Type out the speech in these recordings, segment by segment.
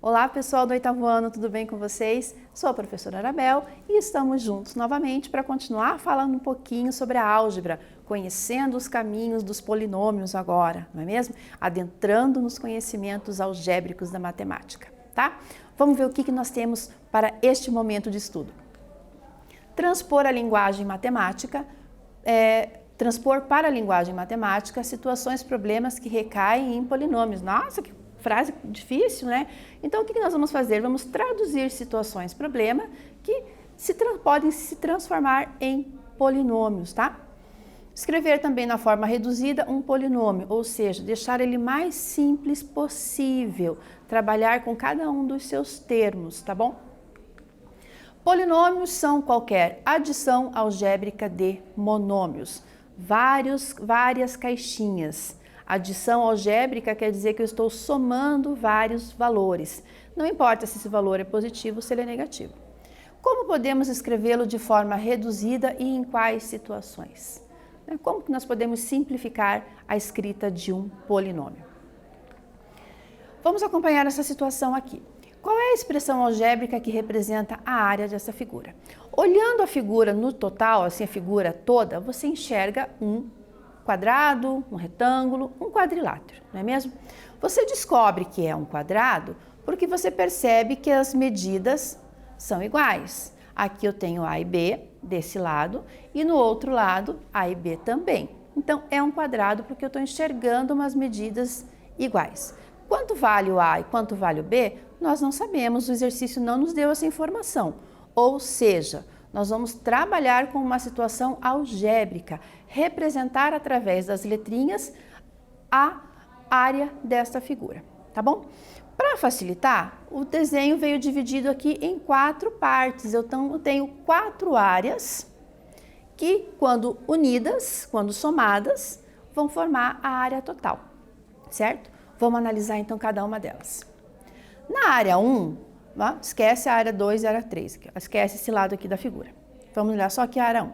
Olá pessoal do oitavo ano, tudo bem com vocês? Sou a professora Arabel e estamos juntos novamente para continuar falando um pouquinho sobre a álgebra, conhecendo os caminhos dos polinômios agora, não é mesmo? Adentrando nos conhecimentos algébricos da matemática, tá? Vamos ver o que nós temos para este momento de estudo. Transpor para a linguagem matemática situações, problemas que recaem em polinômios. Nossa, que frase difícil, né? Então, o que nós vamos fazer? Vamos traduzir situações, problema, que podem se transformar em polinômios, tá? Escrever também na forma reduzida um polinômio, ou seja, deixar ele mais simples possível, trabalhar com cada um dos seus termos, tá bom? Polinômios são qualquer adição algébrica de monômios, várias caixinhas. Adição algébrica quer dizer que eu estou somando vários valores. Não importa se esse valor é positivo ou se ele é negativo. Como podemos escrevê-lo de forma reduzida e em quais situações? Como que nós podemos simplificar a escrita de um polinômio? Vamos acompanhar essa situação aqui. Qual é a expressão algébrica que representa a área dessa figura? Olhando a figura no total, assim a figura toda, você enxerga um quadrado, um retângulo, um quadrilátero, não é mesmo? Você descobre que é um quadrado porque você percebe que as medidas são iguais. Aqui eu tenho A e B desse lado e no outro lado A e B também. Então é um quadrado porque eu estou enxergando umas medidas iguais. Quanto vale o A e quanto vale o B, nós não sabemos, o exercício não nos deu essa informação. Ou seja, nós vamos trabalhar com uma situação algébrica, representar através das letrinhas a área desta figura, tá bom? Para facilitar, o desenho veio dividido aqui em 4 partes. Então, eu tenho 4 áreas que, quando unidas, quando somadas, vão formar a área total, certo? Vamos analisar então cada uma delas. Na área 1, esquece a área 2 e a área 3, esquece esse lado aqui da figura. Vamos olhar só aqui a área 1.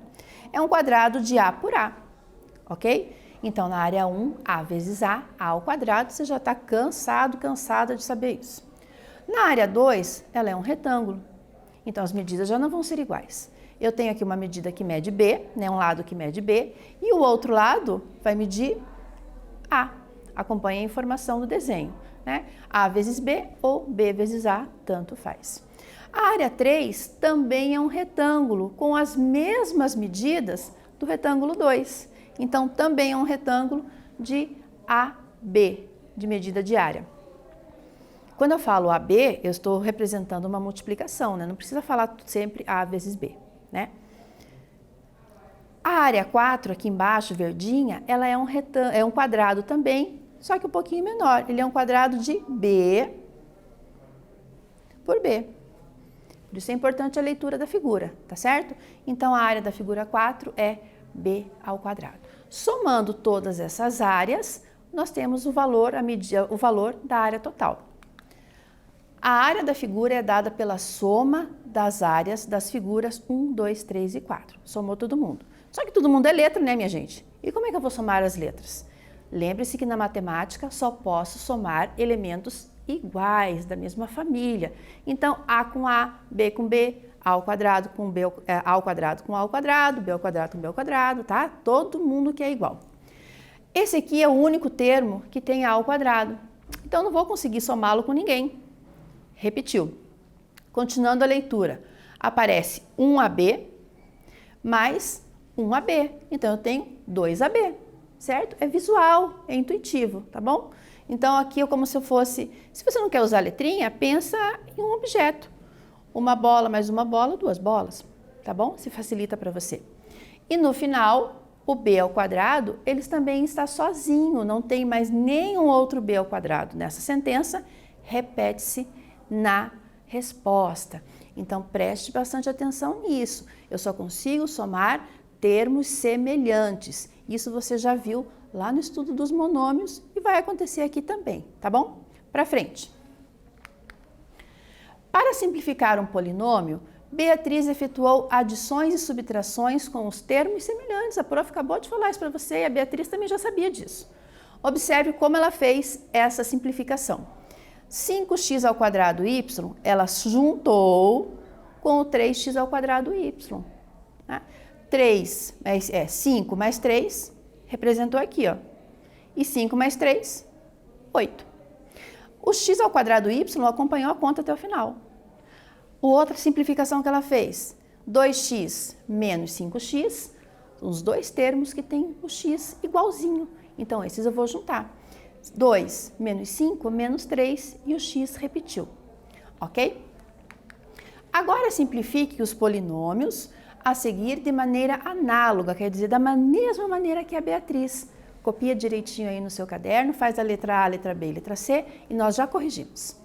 É um quadrado de A por A, ok? Então, na área 1, A vezes A ao quadrado, você já está cansada de saber isso. Na área 2, ela é um retângulo, então as medidas já não vão ser iguais. Eu tenho aqui uma medida que mede B, né, um lado que mede B, e o outro lado vai medir A. Acompanhe a informação do desenho, né? A vezes B ou B vezes A, tanto faz. A área 3 também é um retângulo com as mesmas medidas do retângulo 2. Então, também é um retângulo de AB, de medida de área. Quando eu falo AB, eu estou representando uma multiplicação, né? Não precisa falar sempre A vezes B, né? A área 4, aqui embaixo, verdinha, ela é um quadrado também, só que um pouquinho menor. Ele é um quadrado de B por B. Por isso é importante a leitura da figura, tá certo? Então, a área da figura 4 é B ao quadrado. Somando todas essas áreas, nós temos o valor da área total. A área da figura é dada pela soma das áreas das figuras 1, 2, 3 e 4. Somou todo mundo. Só que todo mundo é letra, né, minha gente? E como é que eu vou somar as letras? Lembre-se que na matemática só posso somar elementos iguais, da mesma família. Então, A com A, B com B, A ao quadrado com B, A ao quadrado com A ao quadrado, B ao quadrado com B ao quadrado, tá? Todo mundo que é igual. Esse aqui é o único termo que tem A ao quadrado. Então, não vou conseguir somá-lo com ninguém. Repetiu. Continuando a leitura. Aparece 1AB mais 1AB. Então, eu tenho 2AB. Certo? É visual, é intuitivo, tá bom? Então, aqui é como se eu fosse... Se você não quer usar letrinha, pensa em um objeto. Uma bola mais uma bola, 2 bolas, tá bom? Se facilita para você. E no final, o B ao quadrado, ele também está sozinho, não tem mais nenhum outro B ao quadrado. Nessa sentença, repete-se na resposta. Então, preste bastante atenção nisso. Eu só consigo somar termos semelhantes. Isso você já viu lá no estudo dos monômios e vai acontecer aqui também, tá bom? Para frente. Para simplificar um polinômio, Beatriz efetuou adições e subtrações com os termos semelhantes. A prof acabou de falar isso para você e a Beatriz também já sabia disso. Observe como ela fez essa simplificação. 5x ao quadrado y, ela juntou com o 3x ao quadrado y. Tá? 5 mais 3 representou aqui, ó. E 5 mais 3, 8. O x ao quadrado y acompanhou a conta até o final. Outra simplificação que ela fez, 2x menos 5x, os dois termos que tem o x igualzinho. Então, esses eu vou juntar. 2 menos 5, menos 3 e o x repetiu, ok? Agora simplifique os polinômios a seguir de maneira análoga, quer dizer, da mesma maneira que a Beatriz. Copia direitinho aí no seu caderno, faz a letra A, a letra B e a letra C e nós já corrigimos.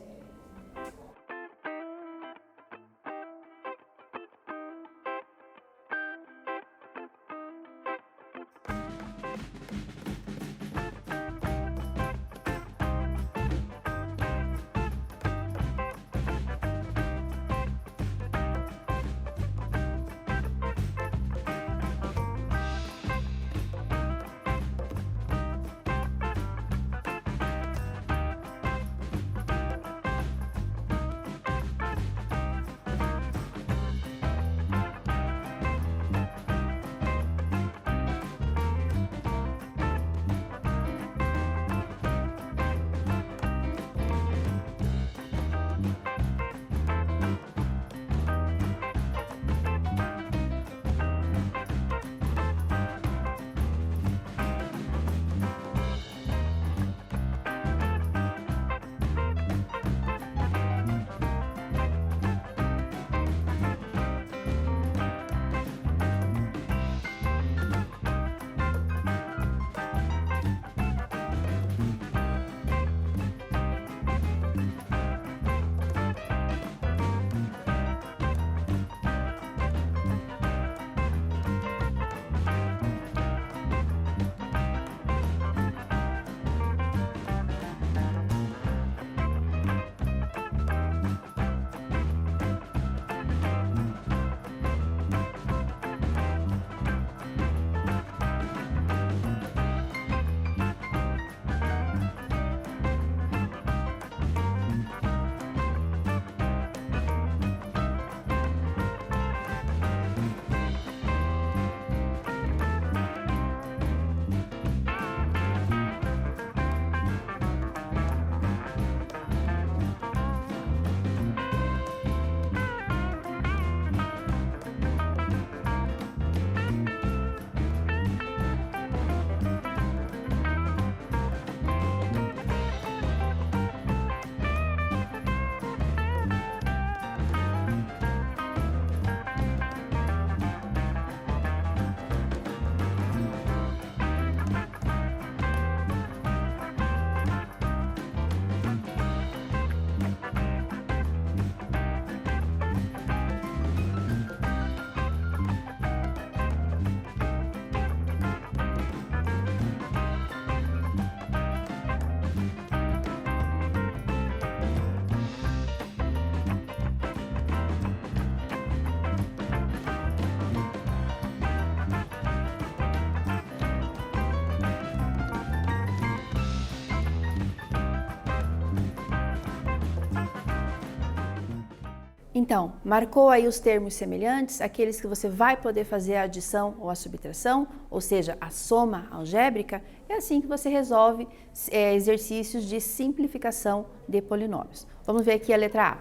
Então, marcou aí os termos semelhantes, aqueles que você vai poder fazer a adição ou a subtração, ou seja, a soma algébrica, é assim que você resolve exercícios de simplificação de polinômios. Vamos ver aqui a letra A.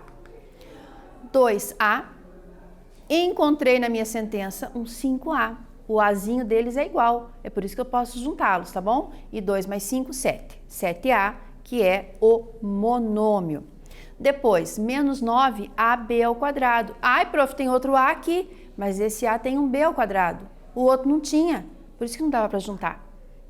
2A, encontrei na minha sentença um 5A. O Azinho deles é igual, é por isso que eu posso juntá-los, tá bom? E 2 mais 5, 7. 7A, que é o monômio. Depois, menos 9AB ao quadrado. Ai, prof, tem outro A aqui, mas esse A tem um B ao quadrado. O outro não tinha, por isso que não dava para juntar,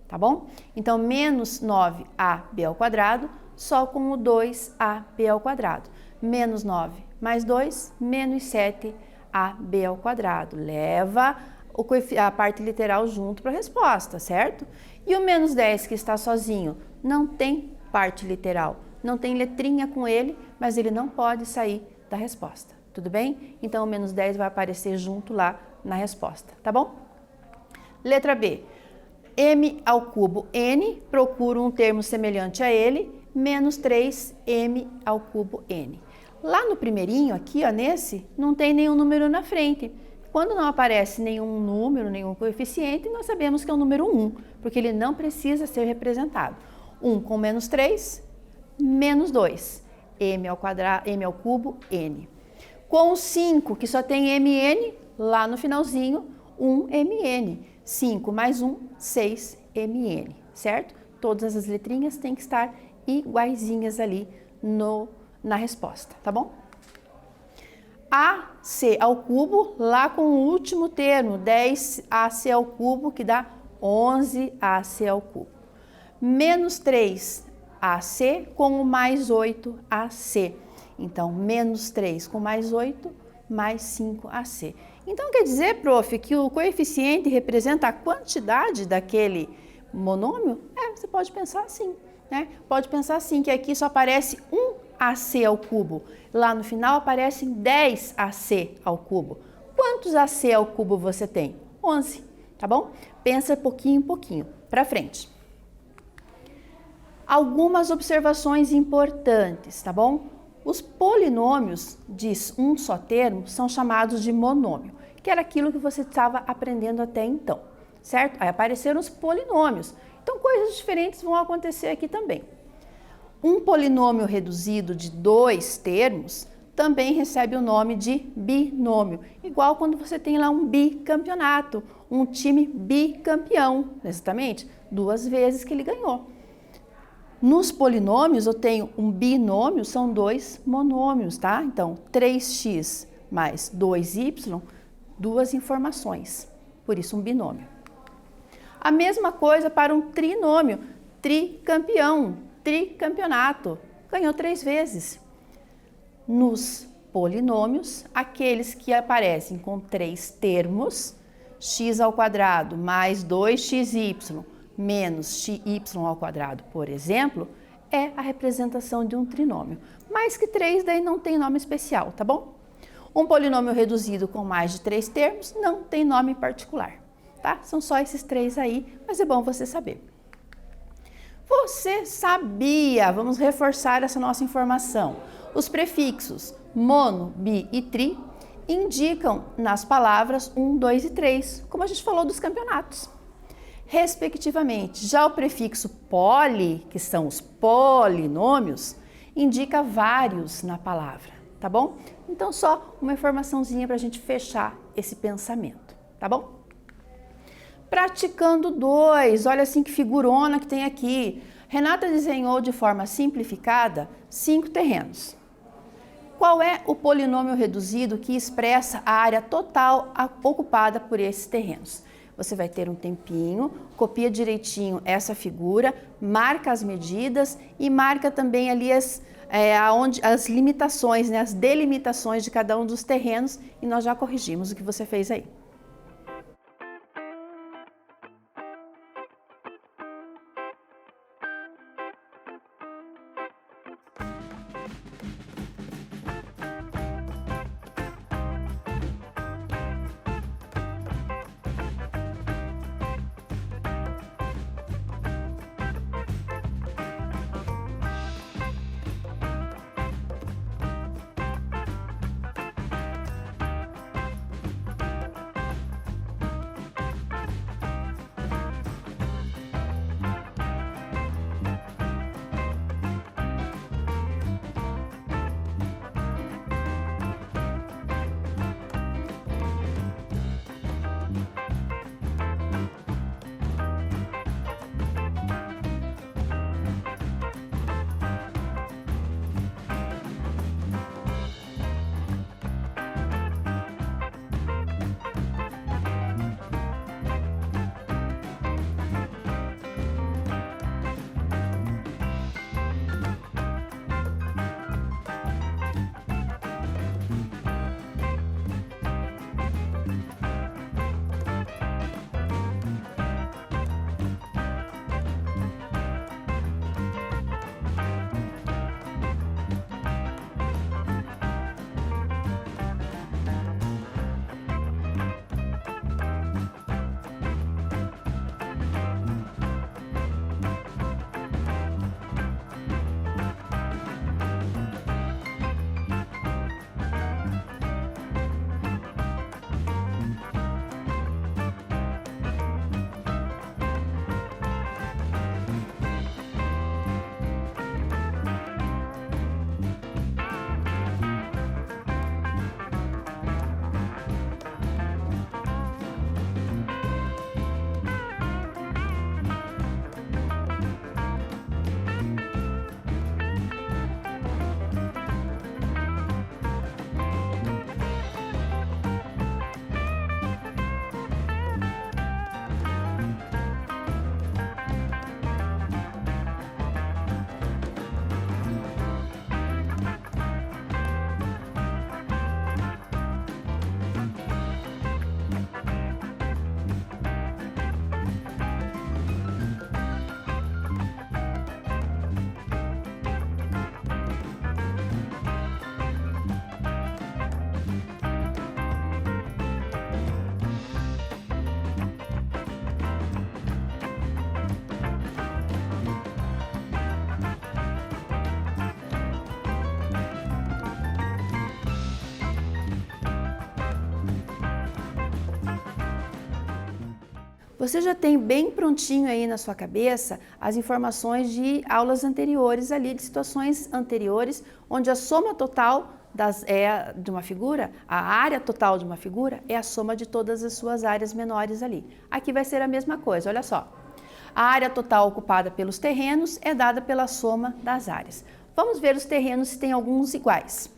tá bom? Então, menos 9AB ao quadrado, só com o 2AB ao quadrado. Menos 9 mais 2, menos 7AB ao quadrado. Leva a parte literal junto para a resposta, certo? E o menos 10 que está sozinho, não tem parte literal. Não tem letrinha com ele, mas ele não pode sair da resposta, tudo bem? Então, o menos 10 vai aparecer junto lá na resposta, tá bom? Letra B. M ao cubo N, procuro um termo semelhante a ele, menos 3m ao cubo n. Lá no primeirinho, aqui, ó, nesse, não tem nenhum número na frente. Quando não aparece nenhum número, nenhum coeficiente, nós sabemos que é o número 1, porque ele não precisa ser representado. 1 com menos 3, menos 2, m ao quadrado, m ao cubo, n. Com o 5, que só tem mn, lá no finalzinho, 1mn. 5 mais 1, 6mn, certo? Todas as letrinhas têm que estar iguaizinhas ali na resposta, tá bom? AC ao cubo, lá com o último termo, 10AC ao cubo, que dá 11AC ao cubo. Menos 3AC com o mais 8AC. Então, menos 3 com mais 8, mais 5AC. Então, quer dizer, prof, que o coeficiente representa a quantidade daquele monômio? Você pode pensar assim, né? Pode pensar assim, que aqui só aparece 1AC ao cubo. Lá no final aparecem 10AC ao cubo. Quantos AC ao cubo você tem? 11, tá bom? Pensa pouquinho em pouquinho, para frente. Algumas observações importantes, tá bom? Os polinômios de um só termo são chamados de monômio, que era aquilo que você estava aprendendo até então, certo? Aí apareceram os polinômios. Então, coisas diferentes vão acontecer aqui também. Um polinômio reduzido de 2 termos também recebe o nome de binômio, igual quando você tem lá um bicampeonato, um time bicampeão, exatamente, 2 vezes que ele ganhou. Nos polinômios, eu tenho um binômio, são 2 monômios, tá? Então, 3x mais 2y, 2 informações, por isso um binômio. A mesma coisa para um trinômio, tricampeão, tricampeonato, ganhou 3 vezes. Nos polinômios, aqueles que aparecem com 3 termos, x ao quadrado mais 2xy menos xy ao quadrado, por exemplo, é a representação de um trinômio. Mais que 3, daí não tem nome especial, tá bom? Um polinômio reduzido com mais de 3 termos não tem nome particular, tá? São só esses 3 aí, mas é bom você saber. Você sabia, vamos reforçar essa nossa informação, os prefixos mono, bi e tri indicam nas palavras 1, 2 e 3, como a gente falou dos campeonatos, respectivamente. Já o prefixo poli, que são os polinômios, indica vários na palavra, tá bom? Então, só uma informaçãozinha para a gente fechar esse pensamento, tá bom? Praticando 2, olha assim que figurona que tem aqui. Renata desenhou de forma simplificada 5 terrenos. Qual é o polinômio reduzido que expressa a área total ocupada por esses terrenos? Você vai ter um tempinho, copia direitinho essa figura, marca as medidas e marca também ali as limitações, né, as delimitações de cada um dos terrenos, e nós já corrigimos o que você fez aí. Você já tem bem prontinho aí na sua cabeça as informações de aulas anteriores ali, de situações anteriores, onde a soma total de uma figura, a área total de uma figura é a soma de todas as suas áreas menores ali. Aqui vai ser a mesma coisa, olha só. A área total ocupada pelos terrenos é dada pela soma das áreas. Vamos ver os terrenos se tem alguns iguais.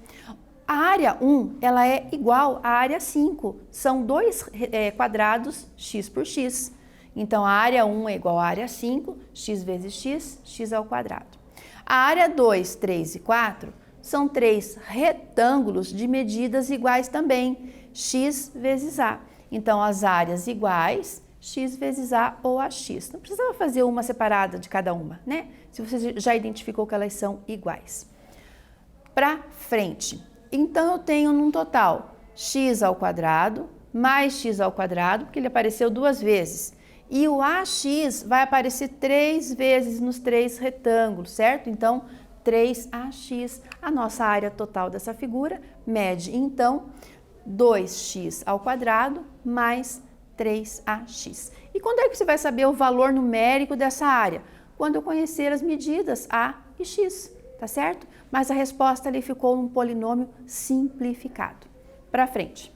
A área 1, ela é igual à área 5, são dois quadrados x por x. Então, a área 1 é igual à área 5, x vezes x, x ao quadrado. A área 2, 3 e 4 são três retângulos de medidas iguais também, x vezes a. Então, as áreas iguais, x vezes a ou ax. Não precisava fazer uma separada de cada uma, né? Se você já identificou que elas são iguais. Para frente. Então, eu tenho num total x ao quadrado mais x ao quadrado, porque ele apareceu duas vezes. E o ax vai aparecer 3 vezes nos três retângulos, certo? Então, 3ax, a nossa área total dessa figura, mede, então, 2x ao quadrado mais 3ax. E quando é que você vai saber o valor numérico dessa área? Quando eu conhecer as medidas a e x, tá certo? Mas a resposta ali ficou um polinômio simplificado. Para frente.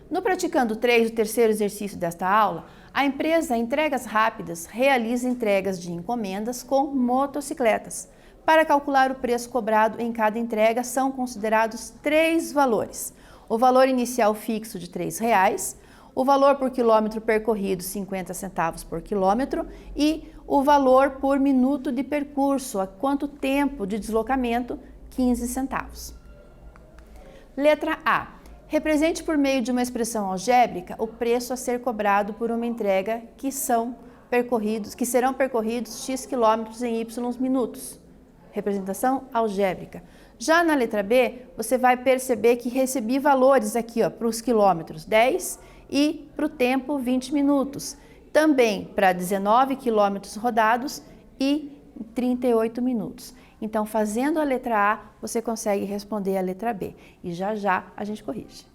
No Praticando 3, o terceiro exercício desta aula, a empresa Entregas Rápidas realiza entregas de encomendas com motocicletas. Para calcular o preço cobrado em cada entrega, são considerados 3 valores. O valor inicial fixo de R$ 3,00, o valor por quilômetro percorrido, 50 centavos por quilômetro, e o valor por minuto de percurso, a quanto tempo de deslocamento, 15 centavos. Letra A. Represente por meio de uma expressão algébrica o preço a ser cobrado por uma entrega que serão percorridos x quilômetros em y minutos. Representação algébrica. Já na letra B, você vai perceber que recebi valores aqui para os quilômetros, 10 e para o tempo, 20 minutos. Também para 19 quilômetros rodados e 38 minutos. Então, fazendo a letra A, você consegue responder a letra B. E já já a gente corrige.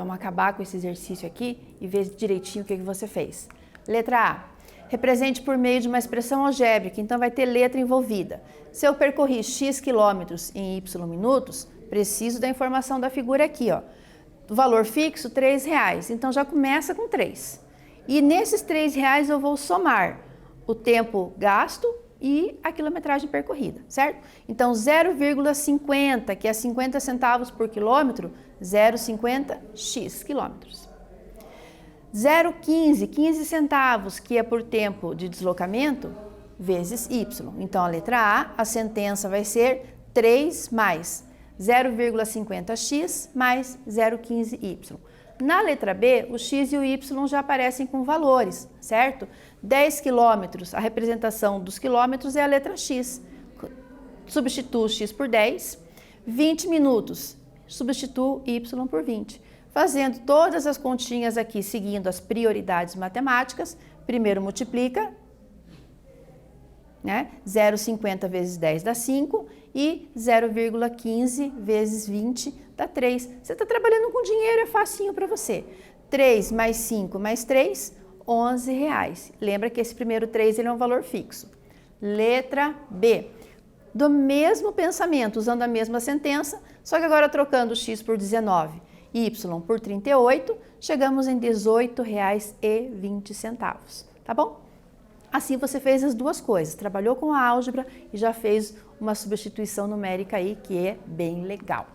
Vamos acabar com esse exercício aqui e ver direitinho o que você fez. Letra A. Represente por meio de uma expressão algébrica, então vai ter letra envolvida. Se eu percorri x quilômetros em y minutos, preciso da informação da figura aqui, ó. O valor fixo, R$3, então já começa com 3. E nesses R$3 eu vou somar o tempo gasto e a quilometragem percorrida, certo? Então 0,50, que é 50 centavos por quilômetro, 0,50 x quilômetros. 0,15, 15 centavos, que é por tempo de deslocamento, vezes y. Então, a letra A, a sentença vai ser 3 mais 0,50x mais 0,15y. Na letra B, o x e o y já aparecem com valores, certo? 10 quilômetros, a representação dos quilômetros é a letra x. Substituo x por 10. 20 minutos, substituo y por 20. Fazendo todas as continhas aqui, seguindo as prioridades matemáticas, primeiro multiplica, né? 0,50 vezes 10 dá 5 e 0,15 vezes 20 dá 3. Você está trabalhando com dinheiro, é facinho para você. 3 mais 5 mais 3, R$11. Lembra que esse primeiro 3 ele é um valor fixo. Letra B. Do mesmo pensamento, usando a mesma sentença, só que agora trocando x por 19 y por 38, chegamos em R$18,20, tá bom? Assim você fez as duas coisas, trabalhou com a álgebra e já fez uma substituição numérica aí que é bem legal.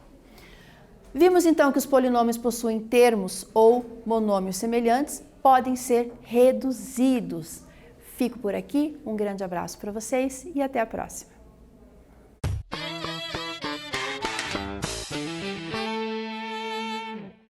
Vimos então que os polinômios possuem termos ou monômios semelhantes, podem ser reduzidos. Fico por aqui, um grande abraço para vocês e até a próxima.